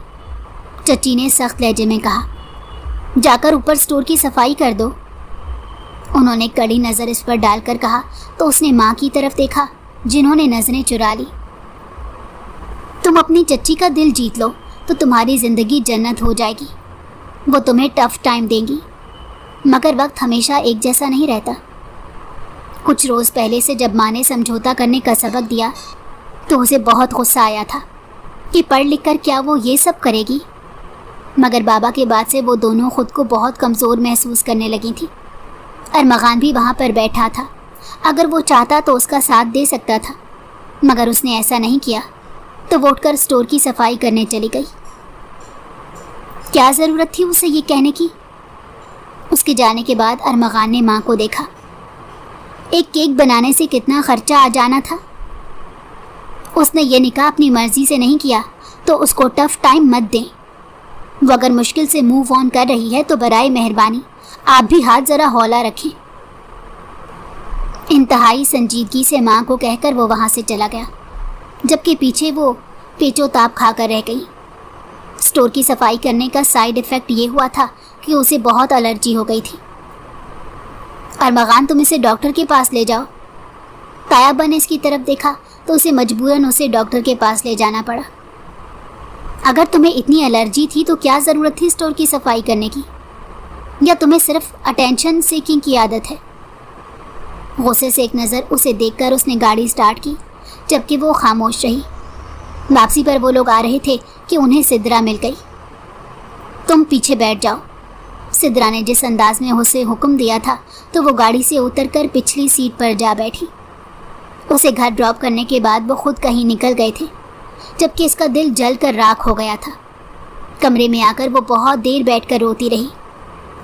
चची ने सख्त लहजे में कहा। जाकर ऊपर स्टोर की सफाई कर दो। उन्होंने कड़ी नज़र इस पर डालकर कहा तो उसने माँ की तरफ देखा, जिन्होंने नज़रें चुरा ली। तुम अपनी चच्ची का दिल जीत लो तो तुम्हारी ज़िंदगी जन्नत हो जाएगी। वो तुम्हें टफ टाइम देंगी, मगर वक्त हमेशा एक जैसा नहीं रहता। कुछ रोज़ पहले से जब माँ ने समझौता करने का सबक दिया तो उसे बहुत गुस्सा आया था कि पढ़ लिख कर क्या वो ये सब करेगी। मगर बाबा के बाद से वो दोनों खुद को बहुत कमज़ोर महसूस करने लगी थी। अरमगान भी वहाँ पर बैठा था। अगर वो चाहता तो उसका साथ दे सकता था, मगर उसने ऐसा नहीं किया तो वो उठकर स्टोर की सफाई करने चली गई। क्या ज़रूरत थी उसे ये कहने की? उसके जाने के बाद अरमगान ने माँ को देखा। एक केक बनाने से कितना खर्चा आ जाना था। उसने ये निकाह अपनी मर्जी से नहीं किया तो उसको टफ टाइम मत दें। वो अगर मुश्किल से मूव ऑन कर रही है तो बराए मेहरबानी आप भी हाथ ज़रा हौला रखें। इंतहाई संजीदगी से माँ को कहकर वो वहाँ से चला गया, जबकि पीछे वो पेचोताप खाकर रह गई। स्टोर की सफाई करने का साइड इफ़ेक्ट ये हुआ था कि उसे बहुत एलर्जी हो गई थी। अरमगान तुम इसे डॉक्टर के पास ले जाओ। तायाबा ने इसकी तरफ देखा तो उसे मजबूरन उसे डॉक्टर के पास ले जाना पड़ा। अगर तुम्हें इतनी एलर्जी थी तो क्या ज़रूरत थी स्टोर की सफाई करने की? या तुम्हें सिर्फ अटेंशन सीकिंग की आदत है? गुस्से से एक नज़र उसे देखकर उसने गाड़ी स्टार्ट की, जबकि वो खामोश रही। वापसी पर वो लोग आ रहे थे कि उन्हें सिद्रा मिल गई। तुम पीछे बैठ जाओ। सिद्रा ने जिस अंदाज में उसे हुक्म दिया था तो वो गाड़ी से उतरकर पिछली सीट पर जा बैठी। उसे घर ड्रॉप करने के बाद वो खुद कहीं निकल गए थे, जबकि इसका दिल जल कर राख हो गया था। कमरे में आकर वो बहुत देर बैठकर रोती रही।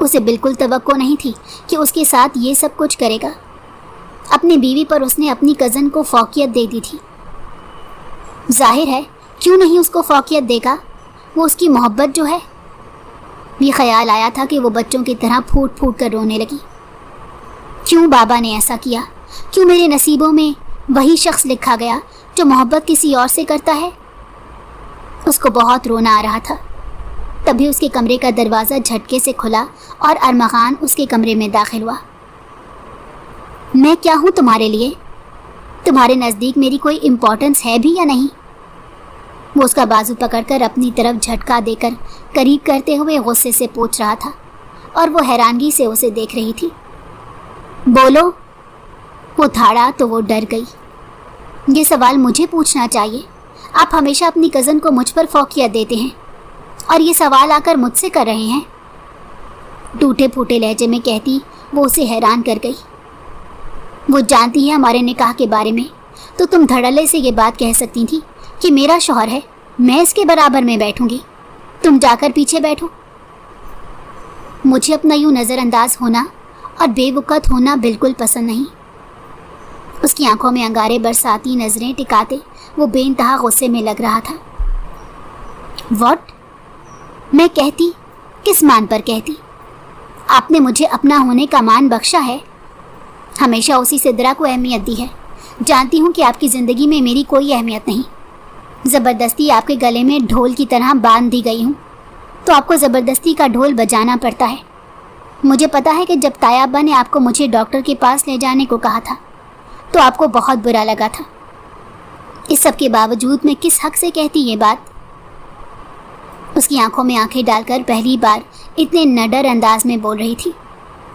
उसे बिल्कुल तवक्को नहीं थी कि उसके साथ ये सब कुछ करेगा। अपनी बीवी पर उसने अपनी कज़न को फौकियत दे दी थी। जाहिर है क्यों नहीं उसको फौकियत देगा, वो उसकी मोहब्बत जो है। ये ख्याल आया था कि वो बच्चों की तरह फूट फूट कर रोने लगी। क्यों बाबा ने ऐसा किया? क्यों मेरे नसीबों में वही शख्स लिखा गया जो मोहब्बत किसी और से करता है? उसको बहुत रोना आ रहा था। तभी उसके कमरे का दरवाज़ा झटके से खुला और अरमगान उसके कमरे में दाखिल हुआ। मैं क्या हूँ तुम्हारे लिए? तुम्हारे नज़दीक मेरी कोई इम्पोर्टेंस है भी या नहीं? वो उसका बाजू पकड़कर अपनी तरफ झटका देकर करीब करते हुए गुस्से से पूछ रहा था और वो हैरानगी से उसे देख रही थी। बोलो। वो थाड़ा तो वो डर गई। ये सवाल मुझे पूछना चाहिए। आप हमेशा अपनी कज़न को मुझ पर फौकियत देते हैं और ये सवाल आकर मुझसे कर रहे हैं। टूटे फूटे लहजे में कहती वो उसे हैरान कर गई। वो जानती है हमारे निकाह के बारे में, तो तुम धड़ल्ले से ये बात कह सकती थी कि मेरा शौहर है, मैं इसके बराबर में बैठूंगी। तुम जाकर पीछे बैठो। मुझे अपना यूँ नज़रअंदाज होना और बेवकूफ़ होना बिल्कुल पसंद नहीं। उसकी आंखों में अंगारे बरसाती नज़रें टिकाते वो बेइंतहा गुस्से में लग रहा था। व्हाट? मैं कहती? किस मान पर कहती? आपने मुझे अपना होने का मान बख्शा है। हमेशा उसी सिद्रा को अहमियत दी है। जानती हूँ कि आपकी ज़िंदगी में मेरी कोई अहमियत नहीं। ज़बरदस्ती आपके गले में ढोल की तरह बांध दी गई हूँ। तो आपको ज़बरदस्ती का ढोल बजाना पड़ता है। मुझे पता है कि जब ताया अब्बा ने आपको मुझे डॉक्टर के पास ले जाने को कहा था तो आपको बहुत बुरा लगा था। इस सब के बावजूद मैं किस हक से कहती ये बात? उसकी आंखों में आंखें डालकर पहली बार इतने नडर अंदाज में बोल रही थी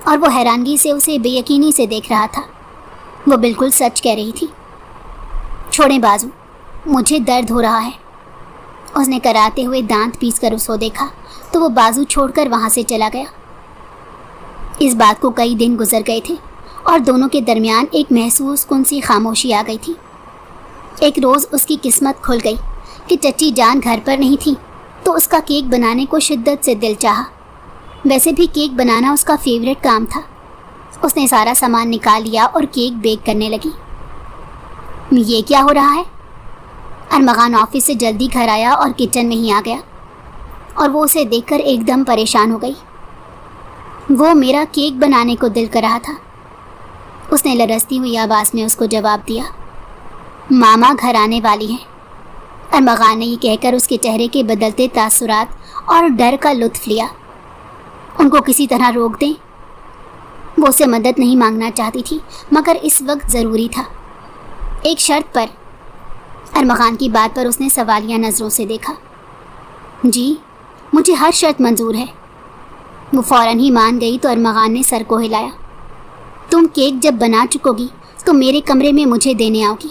और वो हैरानगी से उसे बेयकीनी से देख रहा था। वो बिल्कुल सच कह रही थी। छोड़ें बाजू, मुझे दर्द हो रहा है। उसने कराते हुए दांत पीसकर उसको देखा तो वो बाजू छोड़कर वहाँ से चला गया। इस बात को कई दिन गुजर गए थे और दोनों के दरमियान एक महसूस कुन सी खामोशी आ गई थी। एक रोज़ उसकी किस्मत खुल गई कि चच्ची जान घर पर नहीं थी तो उसका केक बनाने को शिद्दत से दिल चाहा। वैसे भी केक बनाना उसका फेवरेट काम था। उसने सारा सामान निकाल लिया और केक बेक करने लगी। ये क्या हो रहा है? अरमगान ऑफिस से जल्दी घर आया और किचन में ही आ गया और वो उसे देखकर एकदम परेशान हो गई। वो मेरा केक बनाने को दिल कर रहा था। उसने लरसती हुई आवाज़ में उसको जवाब दिया। मामा घर आने वाली हैं। अरमगान ने ये कहकर उसके चेहरे के बदलते तासुरात और डर का लुत्फ़ लिया। उनको किसी तरह रोक दें। वो उससे मदद नहीं मांगना चाहती थी मगर इस वक्त ज़रूरी था। एक शर्त पर। अरमगान की बात पर उसने सवालिया नज़रों से देखा। जी, मुझे हर शर्त मंजूर है। वो फ़ौरन ही मान गई तो अरमगान ने सर को हिलाया। तुम केक जब बना चुकोगी तो मेरे कमरे में मुझे देने आओगी।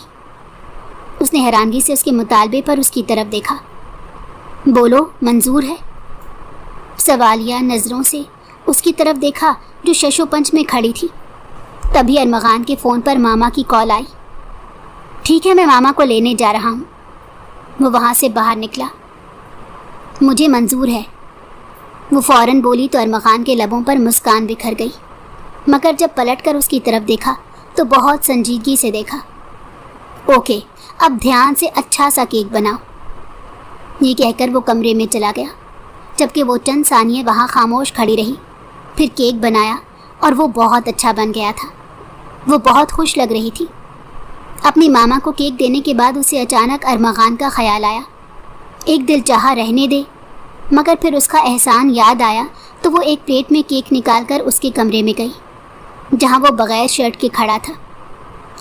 उसने हैरानगी से उसके मुतालबे पर उसकी तरफ देखा। बोलो, मंजूर है? सवालिया नज़रों से उसकी तरफ देखा जो शशोपंच में खड़ी थी। तभी अरमगान के फ़ोन पर मामा की कॉल आई। ठीक है, मैं मामा को लेने जा रहा हूँ। वो वहाँ से बाहर निकला। मुझे मंजूर है, वो फ़ौरन बोली तो अरमगान के लबों पर मुस्कान बिखर गई मगर जब पलटकर उसकी तरफ देखा तो बहुत संजीदगी से देखा। ओके, अब ध्यान से अच्छा सा केक बनाओ। ये कहकर वो कमरे में चला गया जबकि वो चंद सानिये वहाँ खामोश खड़ी रही। फिर केक बनाया और वो बहुत अच्छा बन गया था। वो बहुत खुश लग रही थी। अपनी मामा को केक देने के बाद उसे अचानक अरमगान का ख्याल आया। एक दिल चाहा रहने दे मगर फिर उसका एहसान याद आया तो वो एक प्लेट में केक निकालकर उसके कमरे में गई जहाँ वो बग़ैर शर्ट के खड़ा था।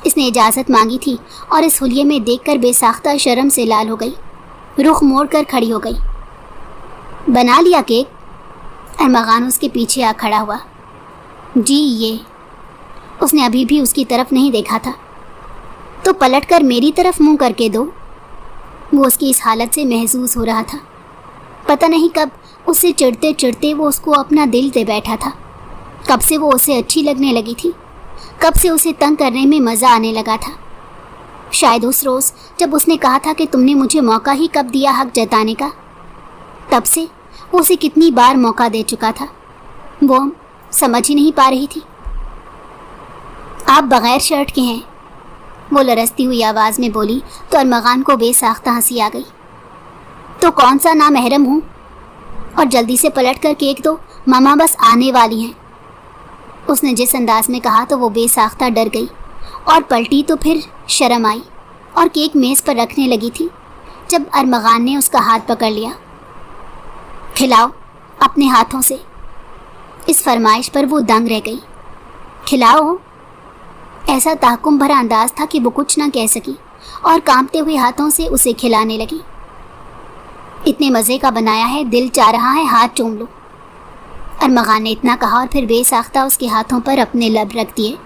इसने इजाज़त मांगी थी और इस हुलिये में देखकर बेसाख्ता शर्म से लाल हो गई। रुख मोड़ कर खड़ी हो गई। बना लिया केक? अरमगान उसके पीछे आ खड़ा हुआ। जी ये। उसने अभी भी उसकी तरफ नहीं देखा था। तो पलटकर मेरी तरफ मुंह करके दो। वो उसकी इस हालत से महसूस हो रहा था। पता नहीं कब उससे चिढ़ते चिढ़ते वो उसको अपना दिल दे बैठा था। कब से वो उसे अच्छी लगने लगी थी। कब से उसे तंग करने में मज़ा आने लगा था। शायद उस रोज़ जब उसने कहा था कि तुमने मुझे मौका ही कब दिया हक जताने का, तब से वो उसे कितनी बार मौका दे चुका था। वो समझ ही नहीं पा रही थी। आप बग़ैर शर्ट के हैं, वो लरसती हुई आवाज़ में बोली तो अरमगान को बेसाख्ता हंसी आ गई। तो कौन सा नामहरम हूँ? और जल्दी से पलट कर केक दो, मामा बस आने वाली हैं। उसने जिस अंदाज में कहा तो वो बेसाख्ता डर गई और पलटी तो फिर शर्म आई और केक मेज़ पर रखने लगी थी जब अरमगान ने उसका हाथ पकड़ लिया। खिलाओ अपने हाथों से। इस फरमाइश पर वो दंग रह गई। खिलाओ। ऐसा ताकुम भरा अंदाज था कि वो कुछ ना कह सकी और कांपते हुए हाथों से उसे खिलाने लगी। इतने मज़े का बनाया है, दिल चाह रहा है हाथ चूम लो। अरमगान ने इतना कहा और फिर बेसाख्ता उसके हाथों पर अपने लब रख दिए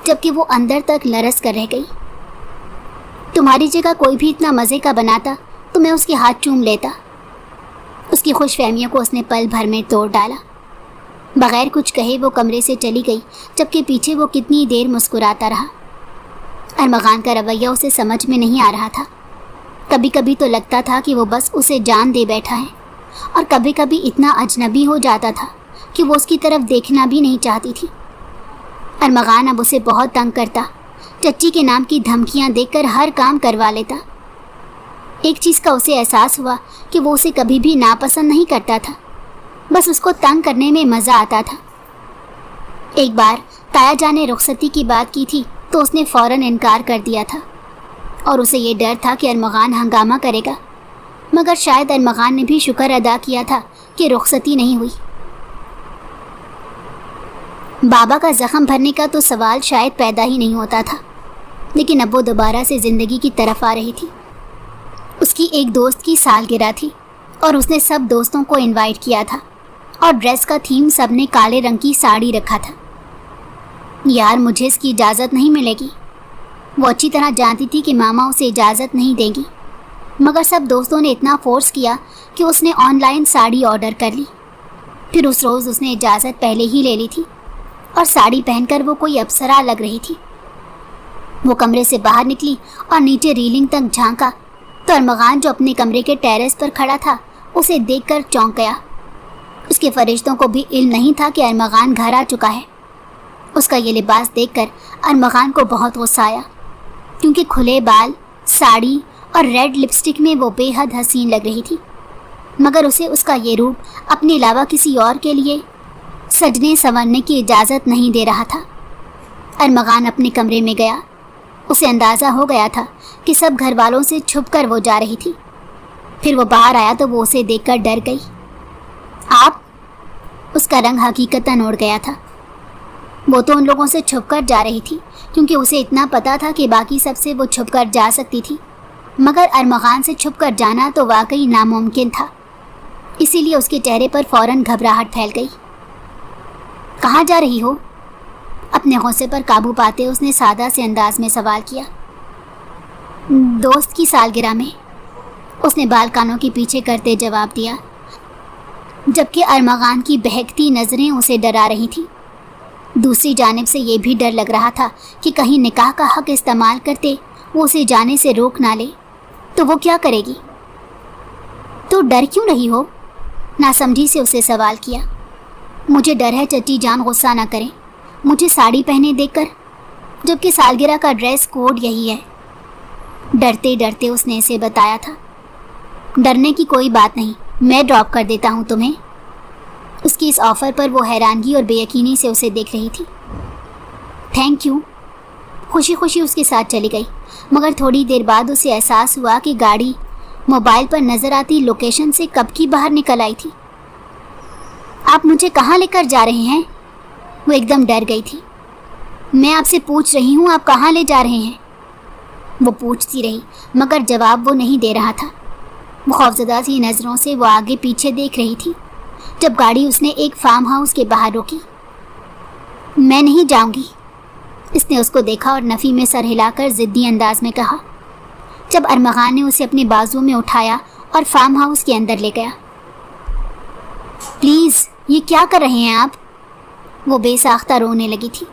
जबकि वो अंदर तक लरस कर रह गई। तुम्हारी जगह कोई भी इतना मज़े का बनाता तो मैं उसके हाथ चूम लेता। उसकी खुशफहमियों को उसने पल भर में तोड़ डाला। बग़ैर कुछ कहे वो कमरे से चली गई जबकि पीछे वो कितनी देर मुस्कुराता रहा। अरमगान का रवैया उसे समझ में नहीं आ रहा था। कभी कभी तो लगता था कि वो बस उसे जान दे बैठा है और कभी कभी इतना अजनबी हो जाता था कि वो उसकी तरफ देखना भी नहीं चाहती थी। अरमगान अब उसे बहुत तंग करता। चच्ची के नाम की धमकियां देकर हर काम करवा लेता। एक चीज़ का उसे एहसास हुआ कि वो उसे कभी भी नापसंद नहीं करता था, बस उसको तंग करने में मज़ा आता था। एक बार ताया जान ने रुखसती की बात की थी तो उसने फ़ौरन इनकार कर दिया था और उसे ये डर था कि अरमगान हंगामा करेगा। मगर शायद अरमगान ने भी शुक्र अदा किया था کہ رخصتی نہیں ہوئی۔ بابا کا زخم بھرنے کا تو سوال شاید پیدا ہی نہیں ہوتا تھا، لیکن اب وہ دوبارہ سے زندگی کی طرف آ رہی تھی۔ اس کی ایک دوست کی سالگرہ تھی اور اس نے سب دوستوں کو انوائٹ کیا تھا، اور ڈریس کا تھیم سب نے کالے رنگ کی ساڑی رکھا تھا۔ یار مجھے اس کی اجازت نہیں ملے گی۔ وہ اچھی طرح جانتی تھی کہ ماما اسے اجازت نہیں دیں گی، مگر سب دوستوں نے اتنا فورس کیا کہ اس نے آن لائن ساڑی آرڈر کر لی۔ پھر اس روز اس نے اجازت پہلے ہی لے لی تھی اور ساڑی پہن کر وہ کوئی اپسرا لگ رہی تھی۔ وہ کمرے سے باہر نکلی اور نیچے ریلنگ تک جھانکا تو ارمغان جو اپنے کمرے کے ٹیرس پر کھڑا تھا اسے دیکھ کر چونک گیا۔ اس کے فرشتوں کو بھی علم نہیں تھا کہ ارمغان گھر آ چکا ہے۔ اس کا یہ لباس دیکھ کر ارمغان کو بہت غصہ آیا، کیونکہ کھلے بال، ساڑی اور ریڈ لپسٹک میں وہ بے حد حسین لگ رہی تھی، مگر اسے اس کا یہ روپ اپنے علاوہ کسی اور کے لیے سجنے سنورنے کی اجازت نہیں دے رہا تھا۔ ارمغان اپنے کمرے میں گیا۔ اسے اندازہ ہو گیا تھا کہ سب گھر والوں سے چھپ کر وہ جا رہی تھی۔ پھر وہ باہر آیا تو وہ اسے دیکھ کر ڈر گئی۔ آپ؟ اس کا رنگ حقیقتاً اڑ گیا تھا۔ وہ تو ان لوگوں سے چھپ کر جا رہی تھی کیونکہ اسے اتنا پتا تھا کہ باقی سب سے وہ چھپ کر جا سکتی تھی، مگر ارمغان سے چھپ کر جانا تو واقعی ناممکن تھا۔ اسی لیے اس کے چہرے پر فوراً گھبراہٹ پھیل گئی۔ کہاں جا رہی ہو؟ اپنے غصے پر قابو پاتے اس نے سادہ سے انداز میں سوال کیا۔ دوست کی سالگرہ میں، اس نے بال کانوں کے پیچھے کرتے جواب دیا، جبکہ ارمغان کی بہکتی نظریں اسے ڈرا رہی تھیں۔ دوسری جانب سے یہ بھی ڈر لگ رہا تھا کہ کہیں نکاح کا حق استعمال کرتے وہ اسے جانے سے روک نہ لے تو وہ کیا کرے گی۔ تو ڈر کیوں رہی ہو؟ ناسمجھی سے اسے سوال کیا۔ مجھے ڈر ہے چچی جان غصہ نہ کریں مجھے ساڑی پہنے دیکھ کر، جبکہ سالگرہ کا ڈریس کوڈ یہی ہے۔ ڈرتے ڈرتے اس نے اسے بتایا تھا۔ ڈرنے کی کوئی بات نہیں، میں ڈراپ کر دیتا ہوں تمہیں۔ اس کی اس آفر پر وہ حیرانگی اور بے یقینی سے اسے دیکھ رہی تھی۔ تھینک یو، خوشی خوشی اس کے ساتھ چلی گئی، مگر تھوڑی دیر بعد اسے احساس ہوا کہ گاڑی موبائل پر نظر آتی لوکیشن سے کب کی باہر نکل آئی تھی۔ آپ مجھے کہاں لے کر جا رہے ہیں؟ وہ ایک دم ڈر گئی تھی۔ میں آپ سے پوچھ رہی ہوں آپ کہاں لے جا رہے ہیں؟ وہ پوچھتی رہی مگر جواب وہ نہیں دے رہا تھا۔ وہ خوفزدہ سی نظروں سے وہ آگے پیچھے دیکھ رہی تھی جب گاڑی اس نے ایک فارم ہاؤس کے باہر روکی۔ میں نہیں جاؤں گی، اس نے اس کو دیکھا اور نفی میں سر ہلا کر ضدی انداز میں کہا، جب ارمغان نے اسے اپنے بازو میں اٹھایا اور فارم ہاؤس کے اندر لے گیا۔ پلیز یہ کیا کر رہے ہیں آپ؟ وہ بے ساختہ رونے لگی تھی۔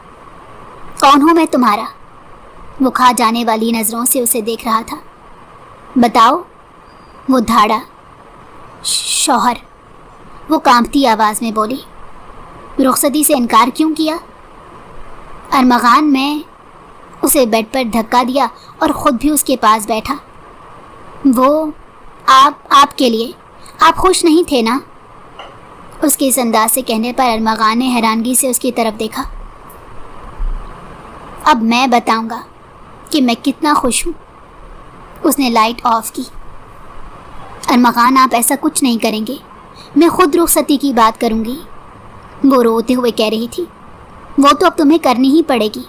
کون ہوں میں تمہارا؟ وہ کھا جانے والی نظروں سے اسے دیکھ رہا تھا۔ بتاؤ، وہ دھاڑا۔ شوہر، وہ کانپتی آواز میں بولی۔ رخصتی سے انکار کیوں کیا؟ ارمغان، میں اسے بیڈ پر دھکا دیا اور خود بھی اس کے پاس بیٹھا۔ وہ آپ کے لیے، آپ خوش نہیں تھے نا؟ اس کے اس انداز سے کہنے پر ارمغان نے حیرانگی سے اس کی طرف دیکھا۔ اب میں بتاؤں گا کہ میں کتنا خوش ہوں۔ اس نے لائٹ آف کی۔ ارمغان، آپ ایسا کچھ نہیں کریں گے، میں خود رخصتی کی بات کروں گی، وہ روتے ہوئے کہہ رہی تھی۔ وہ تو اب تمہیں کرنی ہی پڑے گی،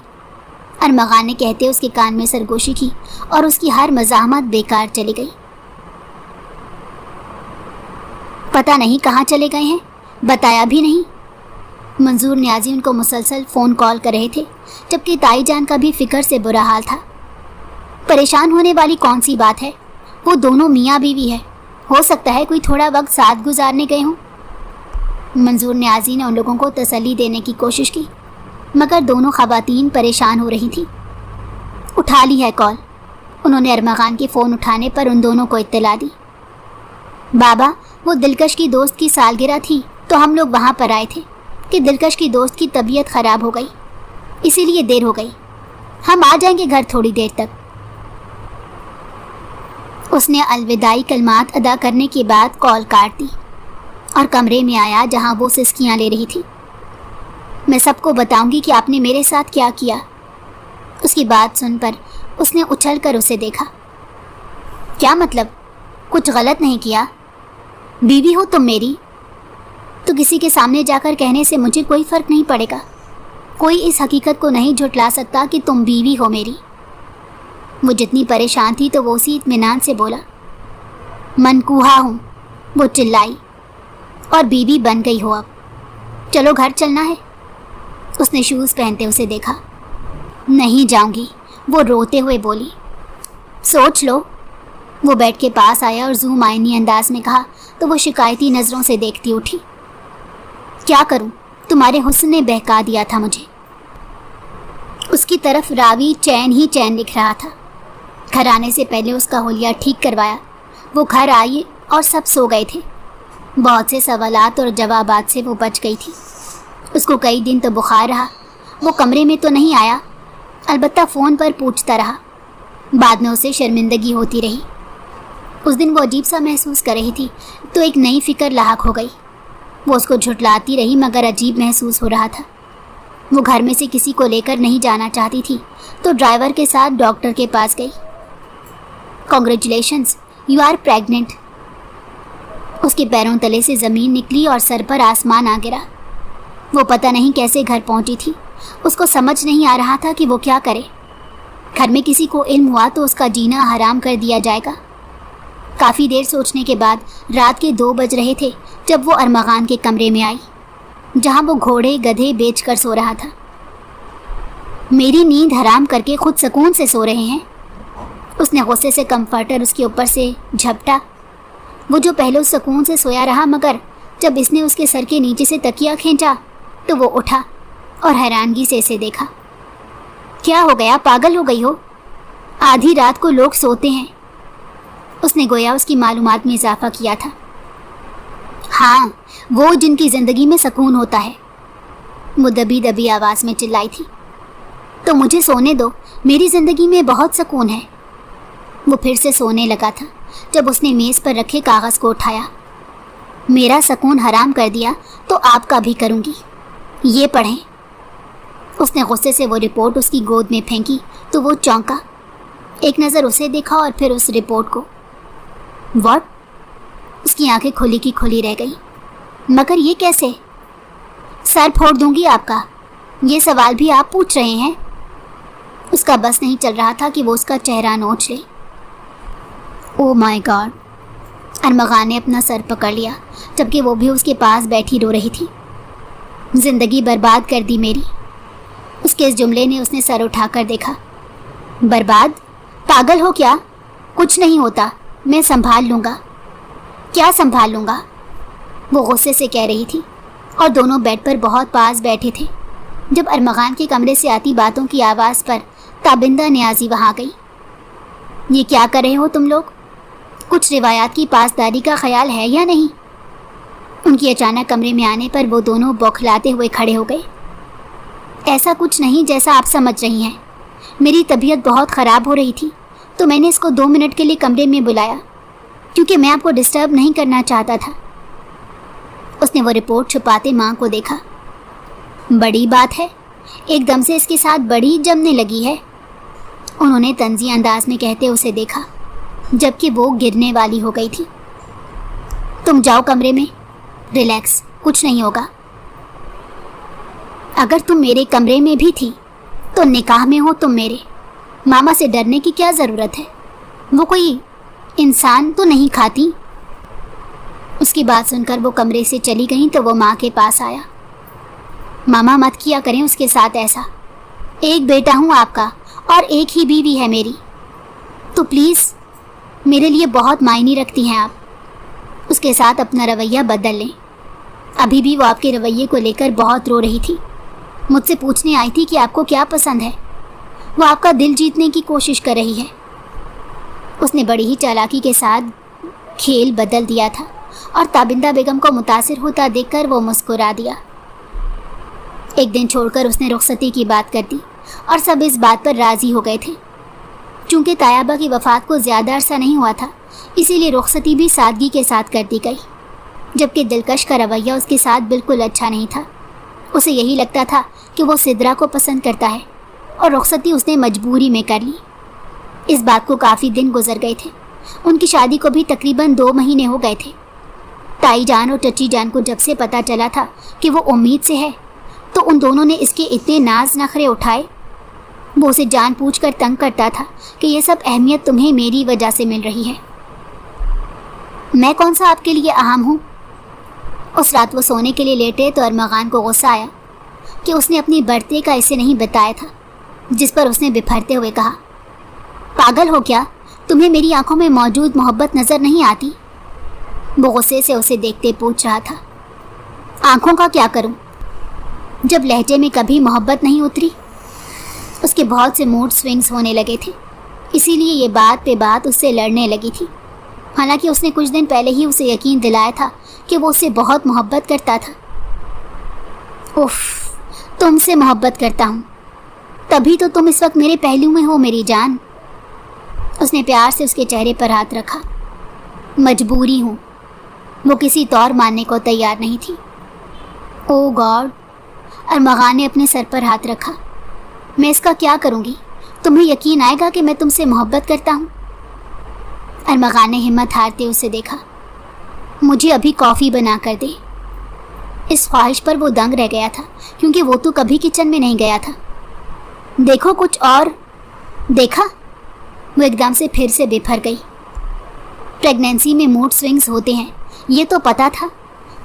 ارمغان نے کہتے اس کے کان میں سرگوشی کی اور اس کی ہر مزاحمت بیکار چلی گئی۔ پتہ نہیں کہاں چلے گئے ہیں، بتایا بھی نہیں۔ منظور نیازی ان کو مسلسل فون کال کر رہے تھے، جبکہ تائی جان کا بھی فکر سے برا حال تھا۔ پریشان ہونے والی کون سی بات ہے، وہ دونوں میاں بیوی ہے، ہو سکتا ہے کوئی تھوڑا وقت ساتھ گزارنے گئے ہوں۔ منظور نیازی نے ان لوگوں کو تسلی دینے کی کوشش کی، مگر دونوں خواتین پریشان ہو رہی تھیں۔ اٹھا لی ہے کال، انہوں نے ارمغان کے فون اٹھانے پر ان دونوں کو اطلاع دی۔ بابا، وہ دلکش کی دوست کی سالگرہ تھی تو ہم لوگ وہاں پر آئے تھے کہ دلکش کی دوست کی طبیعت خراب ہو گئی، اسی لیے دیر ہو گئی۔ ہم آ جائیں گے گھر تھوڑی دیر تک۔ اس نے الوداعی کلمات ادا کرنے کے بعد کال کاٹ دی اور کمرے میں آیا جہاں وہ سسکیاں لے رہی تھی۔ میں سب کو بتاؤں گی کہ آپ نے میرے ساتھ کیا کیا۔ اس کی بات سن پر اس نے اچھل کر اسے دیکھا۔ کیا مطلب؟ کچھ غلط نہیں کیا؟ بیوی ہو تم میری، तो किसी के सामने जाकर कहने से मुझे कोई फ़र्क नहीं पड़ेगा। कोई इस हकीकत को नहीं झुठला सकता कि तुम बीवी हो मेरी। वो जितनी परेशान थी तो वो उसी इत्मीनान से बोला, मनकूहा हूँ, वो चिल्लाई, और बीवी बन गई हो अब। चलो घर चलना है। उसने शूज़ पहनते उसे देखा। नहीं जाऊंगी, वो रोते हुए बोली। सोच लो। वो बेड के पास आया और ज़ूम आईनी अंदाज में कहा तो वो शिकायती नज़रों से देखती उठी। क्या करूं, तुम्हारे हुस्न ने बहका दिया था मुझे। उसकी तरफ रावी चैन ही चैन लिख रहा था। घर आने से पहले उसका हुलिया ठीक करवाया। वो घर आई और सब सो गए थे। बहुत से सवालात और जवाबात से वो बच गई थी। उसको कई दिन तो बुखार रहा। वो कमरे में तो नहीं आया, अलबत्ता फ़ोन पर पूछता रहा। बाद में उसे शर्मिंदगी होती रही। उस दिन वो अजीब सा महसूस कर रही थी तो एक नई फ़िक्र लाहक हो गई। वो उसको झुठलाती रही मगर अजीब महसूस हो रहा था। वो घर में से किसी को लेकर नहीं जाना चाहती थी तो ड्राइवर के साथ डॉक्टर के पास गई। Congratulations, you are pregnant. उसके पैरों तले से ज़मीन निकली और सर पर आसमान आ गिरा। वो पता नहीं कैसे घर पहुंची थी। उसको समझ नहीं आ रहा था कि वो क्या करे। घर में किसी को इल्म हुआ तो उसका जीना हराम कर दिया जाएगा। काफ़ी देर सोचने के बाद रात के 2 बज रहे थे जब वो अरमगान के कमरे में आई, जहाँ वो घोड़े गधे बेचकर सो रहा था। मेरी नींद हराम करके खुद सुकून से सो रहे हैं। उसने गुस्से से कंफर्टर उसके ऊपर से झपटा। वो जो पहले सुकून से सोया रहा मगर जब इसने उसके सर के नीचे से तकिया खींचा तो वो उठा और हैरानगी से इसे देखा। क्या हो गया, पागल हो गई हो? आधी रात को लोग सोते हैं। उसने गोया उसकी मालूमात में इजाफा किया था। हाँ, वो जिनकी ज़िंदगी में सुकून होता है। वो दबी दबी आवाज़ में चिल्लाई थी। तो मुझे सोने दो, मेरी ज़िंदगी में बहुत सुकून है। वो फिर से सोने लगा था जब उसने मेज़ पर रखे कागज़ को उठाया। मेरा सुकून हराम कर दिया तो आपका भी करूँगी, ये पढ़ें। उसने गुस्से से वो रिपोर्ट उसकी गोद में फेंकी तो वो चौंका। एक नज़र उसे देखा और फिर उस रिपोर्ट को। व्हाट? उसकी आंखें खुली की खुली रह गई। मगर ये कैसे? सर फोड़ दूंगी आपका। ये सवाल भी आप पूछ रहे हैं? उसका बस नहीं चल रहा था कि वो उसका चेहरा नोच ले। Oh my God. अरमगान ने अपना सर पकड़ लिया जबकि वो भी उसके पास बैठी रो रही थी। ज़िंदगी बर्बाद कर दी मेरी। उसके इस जुमले ने उसने सर उठाकर देखा। बर्बाद? पागल हो क्या? कुछ नहीं होता, मैं संभाल लूँगा। क्या संभाल लूँगा? वो गुस्से से कह रही थी और दोनों बेड पर बहुत पास बैठे थे जब अरमगान के कमरे से आती बातों की आवाज़ पर ताबिंदा नियाजी वहाँ गई। ये क्या कर रहे हो तुम लोग? कुछ रिवायात की पासदारी का ख्याल है या नहीं? उनकी अचानक कमरे में आने पर वो दोनों बौखलाते हुए खड़े हो गए। ऐसा कुछ नहीं जैसा आप समझ रही हैं। मेरी तबीयत बहुत ख़राब हो रही थी तो मैंने इसको 2 मिनट के लिए कमरे में बुलाया क्योंकि मैं आपको डिस्टर्ब नहीं करना चाहता था। उसने वो रिपोर्ट छुपाते माँ को देखा। बड़ी बात है, एकदम से इसके साथ बड़ी जमने लगी है। उन्होंने तंज़ी अंदाज में कहते उसे देखा जबकि वो गिरने वाली हो गई थी। तुम जाओ कमरे में, रिलैक्स, कुछ नहीं होगा। अगर तुम मेरे कमरे में भी थी तो निकाह में हो तुम मेरे। मामा से डरने की क्या ज़रूरत है? वो कोई इंसान तो नहीं खाती। उसकी बात सुनकर वो कमरे से चली गई तो वो माँ के पास आया। मामा मत किया करें उसके साथ ऐसा। एक बेटा हूँ आपका और एक ही बीवी है मेरी, तो प्लीज़ मेरे लिए बहुत मायने रखती हैं आप। उसके साथ अपना रवैया बदल लें। अभी भी वो आपके रवैये को लेकर बहुत रो रही थी। मुझसे पूछने आई थी कि आपको क्या पसंद है। वो आपका दिल जीतने की कोशिश कर रही है। उसने बड़ी ही चालाकी के साथ खेल बदल दिया था और ताबिंदा बेगम को मुतासिर होता देखकर वो मुस्कुरा दिया। एक दिन छोड़कर उसने रुखसती की बात कर दी और सब इस बात पर राज़ी हो गए थे। चूँकि तायाबा की वफ़ात को ज़्यादा अरसा नहीं हुआ था इसीलिए रुखसती भी सादगी के साथ कर दी गई, जबकि दिलकश का रवैया उसके साथ बिल्कुल अच्छा नहीं था। उसे यही लगता था कि वो सिद्रा को पसंद करता है और रुखसती उसने मजबूरी में कर ली। इस बात को काफ़ी दिन गुजर गए थे। उनकी शादी को भी तकरीबन 2 महीने हो गए थे। ताई जान और चची जान को जब से पता चला था कि वो उम्मीद से है, तो उन दोनों ने इसके इतने नाज नखरे उठाए। वो उसे जान पूछ कर तंग करता था कि ये सब अहमियत तुम्हें मेरी वजह से मिल रही है। मैं कौन सा आपके लिए अहम हूँ? उस रात वो सोने के लिए लेटे तो अरमगान को गुस्सा आया कि उसने अपनी बर्थडे का इसे नहीं बताया था, जिस पर उसने बिफरते हुए कहा, पागल हो क्या? तुम्हें मेरी आंखों में मौजूद मोहब्बत नज़र नहीं आती? वो गुस्से से उसे देखते पूछ रहा था। आंखों का क्या करूं, जब लहजे में कभी मोहब्बत नहीं उतरी? उसके बहुत से मूड स्विंग्स होने लगे थे, इसीलिए ये बात पे बात उससे लड़ने लगी थी। हालांकि उसने कुछ दिन पहले ही उसे यकीन दिलाया था कि वो उससे बहुत मोहब्बत करता था। उफ, तुमसे मोहब्बत करता हूँ, तभी तो तुम इस वक्त मेरे पहलू में हो मेरी जान। उसने प्यार से उसके चेहरे पर हाथ रखा। मजबूरी हूँ, वो किसी तौर मानने को तैयार नहीं थी। ओ गॉड, अरमगान ने अपने सर पर हाथ रखा। मैं इसका क्या करूँगी? तुम्हें यकीन आएगा कि मैं तुमसे मोहब्बत करता हूँ? अरमगान ने हिम्मत हारते उसे देखा। मुझे अभी कॉफ़ी बना कर दे। इस ख्वाहिश पर वो दंग रह गया था, क्योंकि वो तो कभी किचन में नहीं गया था। देखो कुछ और। देखा? वो एकदम से फिर से बिफर गई। प्रेगनेंसी में मूड स्विंग्स होते हैं, ये तो पता था,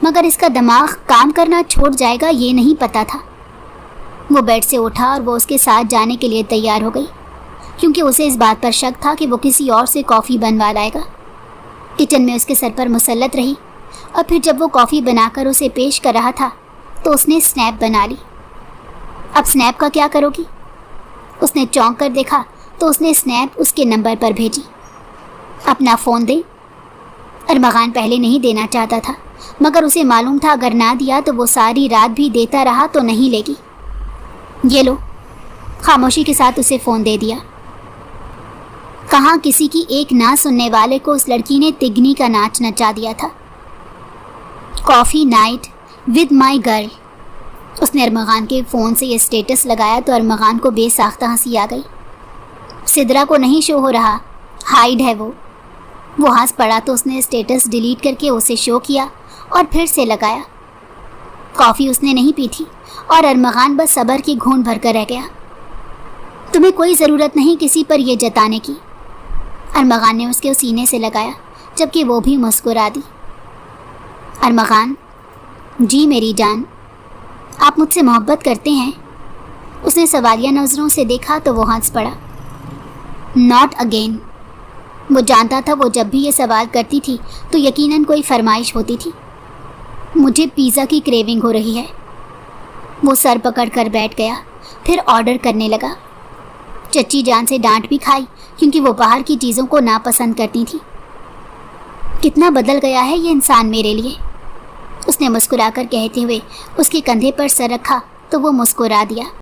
मगर इसका दिमाग काम करना छोड़ जाएगा ये नहीं पता था। वो बेड से उठा और वो उसके साथ जाने के लिए तैयार हो गई, क्योंकि उसे इस बात पर शक था कि वो किसी और से कॉफ़ी बनवा लाएगा। किचन में उसके सर पर मुसल्लत रही, और फिर जब वो कॉफ़ी बनाकर उसे पेश कर रहा था तो उसने स्नैप बना ली। अब स्नैप का क्या करोगी? उसने चौंक कर देखा तो उसने स्नैप उसके नंबर पर भेजी। अपना फ़ोन दे। अरमगान पहले नहीं देना चाहता था, मगर उसे मालूम था अगर ना दिया तो वो सारी रात भी देता रहा तो नहीं लेगी। ये लो। खामोशी के साथ उसे फ़ोन दे दिया। कहाँ किसी की एक ना सुनने वाले को उस लड़की ने तिगनी का नाच नचा दिया था। Coffee night with my girl. उसने अरमगान के फ़ोन से ये स्टेटस लगाया तो अरमगान को बेसाख्ता हंसी आ गई। सिदरा को नहीं शो हो रहा, हाइड है वो हंस पड़ा तो उसने स्टेटस डिलीट करके उसे शो किया और फिर से लगाया। कॉफ़ी उसने नहीं पी थी और अरमगान बस सब्र की घूंट भर कर रह गया। तुम्हें कोई ज़रूरत नहीं किसी पर यह जताने की। अरमगान ने उसके सीने से लगाया, जबकि वो भी मुस्कुरा दी। अरमगान, जी मेरी जान, आप मुझसे मोहब्बत करते हैं? उसने सवालिया नज़रों से देखा तो वो हंस पड़ा। Not again. वो जानता था वो जब भी ये सवाल करती थी तो यकीनन कोई फरमाइश होती थी। मुझे पिज़्ज़ा की क्रेविंग हो रही है। वो सर पकड़ कर बैठ गया, फिर ऑर्डर करने लगा। चच्ची जान से डांट भी खाई, क्योंकि वो बाहर की चीज़ों को नापसंद करती थी। कितना बदल गया है ये इंसान मेरे लिए, उसने मुस्कुराकर कहते हुए उसके कंधे पर सर रखा तो वो मुस्कुरा दिया।